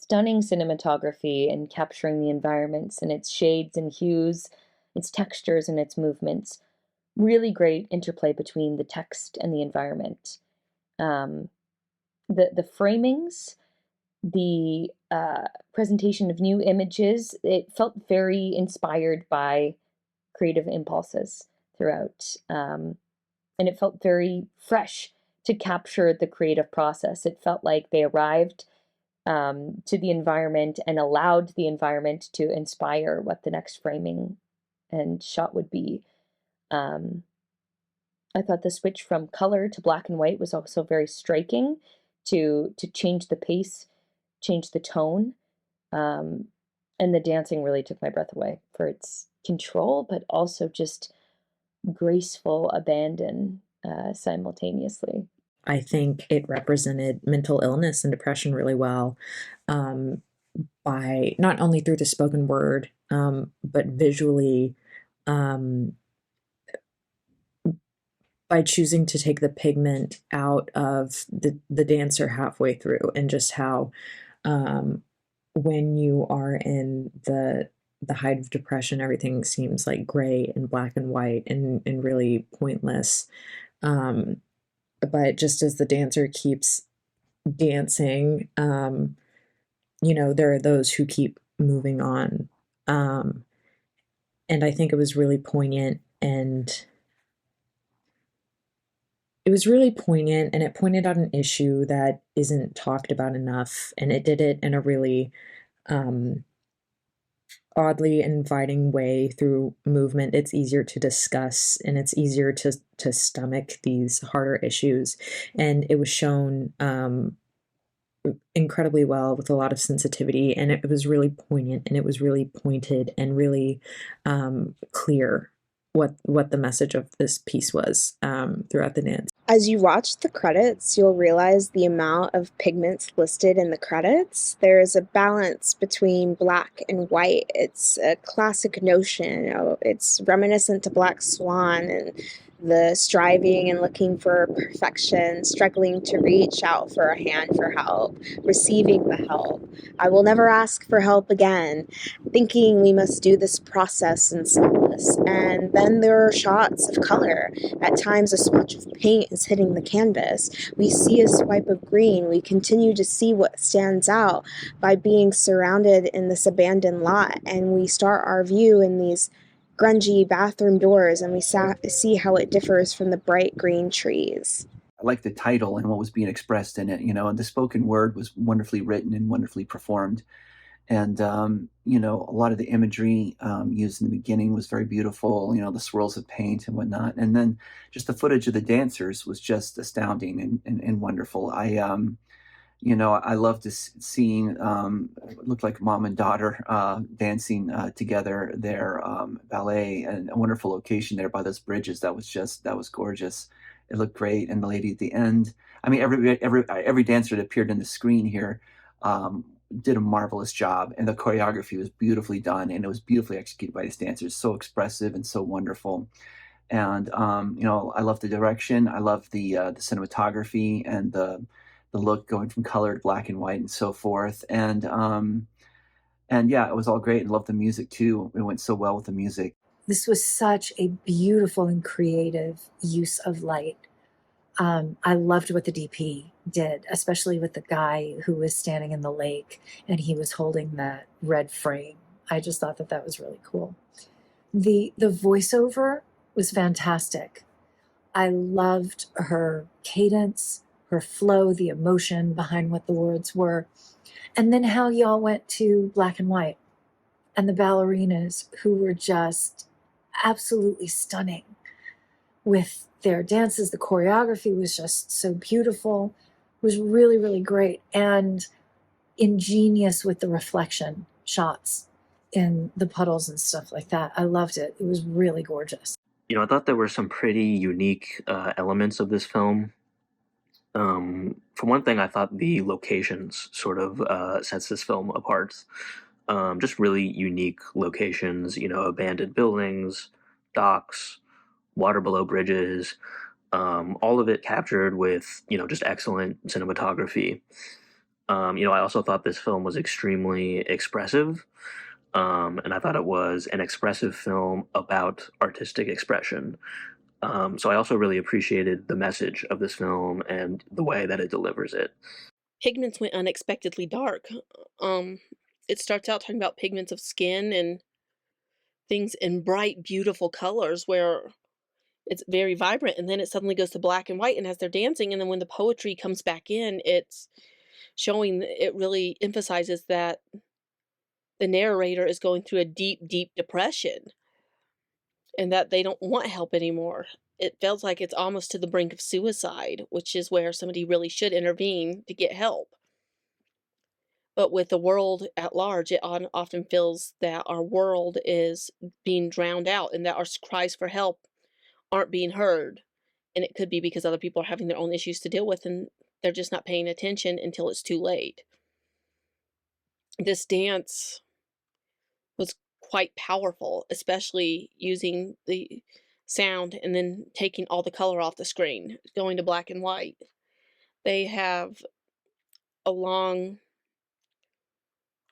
stunning cinematography in capturing the environments and its shades and hues, its textures and its movements. Really great interplay between the text and the environment. Um, the framings, the presentation of new images, it felt very inspired by creative impulses throughout. And it felt very fresh to capture the creative process. It felt like they arrived to the environment and allowed the environment to inspire what the next framing and shot would be. Um, I thought the switch from color to black and white was also very striking to change the pace, change the tone. Um, and the dancing really took my breath away for its control, but also just graceful abandon simultaneously. I think it represented mental illness and depression really well, um, by not only through the spoken word, but visually, um, by choosing to take the pigment out of the dancer halfway through, and just how, um, when you are in the height of depression, everything seems like gray and black and white and really pointless. Um, but just as the dancer keeps dancing, there are those who keep moving on. Um, and I think it was really poignant, and it pointed out an issue that isn't talked about enough, and it did it in a really um, oddly inviting way through movement. It's easier to discuss, and it's easier to stomach these harder issues, and it was shown incredibly well with a lot of sensitivity, and it was really poignant, and it was really pointed, and really clear what the message of this piece was throughout the dance. As you watch the credits, you'll realize the amount of pigments listed in the credits. There is a balance between black and white. It's a classic notion. It's reminiscent to Black Swan and the striving and looking for perfection, struggling to reach out for a hand for help, receiving the help. I will never ask for help again, thinking we must do this process in stillness. And then there are shots of color. At times, a swatch of paint is hitting the canvas. We see a swipe of green. We continue to see what stands out by being surrounded in this abandoned lot. And we start our view in these grungy bathroom doors, and we see how it differs from the bright green trees. I like the title and what was being expressed in it, and the spoken word was wonderfully written and wonderfully performed. And, a lot of the imagery used in the beginning was very beautiful, the swirls of paint and whatnot. And then just the footage of the dancers was just astounding and wonderful. I loved this seeing, it looked like mom and daughter dancing together their ballet, and a wonderful location there by those bridges. That was gorgeous. It looked great. And the lady at the end, I mean, every dancer that appeared in the screen here did a marvelous job, and the choreography was beautifully done, and it was beautifully executed by these dancers. So expressive and so wonderful. And I love the direction. I love the cinematography and the look going from color to black and white and so forth. And yeah, it was all great. And loved the music too. It went so well with the music. This was such a beautiful and creative use of light. I loved what the DP did, especially with the guy who was standing in the lake and he was holding that red frame. I just thought that was really cool. The voiceover was fantastic. I loved her cadence, her flow, the emotion behind what the words were. And then how y'all went to black and white, and the ballerinas who were just absolutely stunning with their dances. The choreography was just so beautiful. It was really, really great, and ingenious with the reflection shots in the puddles and stuff like that. I loved it. It was really gorgeous. I thought there were some pretty unique elements of this film. For one thing, I thought the locations sort of sets this film apart. Just really unique locations, abandoned buildings, docks, water below bridges, all of it captured with, just excellent cinematography. I also thought this film was extremely expressive, and I thought it was an expressive film about artistic expression. So I also really appreciated the message of this film and the way that it delivers it. Pigments went unexpectedly dark. Um, it starts out talking about pigments of skin and things in bright, beautiful colors where it's very vibrant, and then it suddenly goes to black and white, and as they're dancing, and then when the poetry comes back in, it's showing it really emphasizes that the narrator is going through a deep, deep depression and that they don't want help anymore. It feels like it's almost to the brink of suicide, which is where somebody really should intervene to get help. But with the world at large, it often feels that our world is being drowned out and that our cries for help aren't being heard. And it could be because other people are having their own issues to deal with and they're just not paying attention until it's too late. This dance was quite powerful, especially using the sound and then taking all the color off the screen, going to black and white. They have a long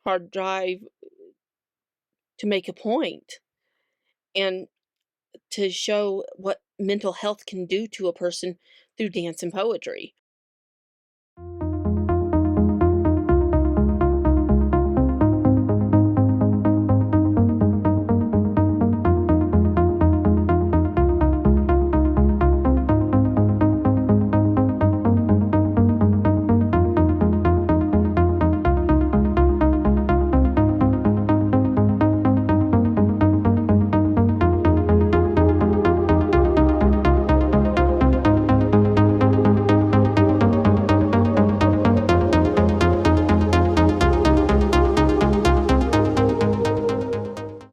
hard drive to make a point and to show what mental health can do to a person through dance and poetry.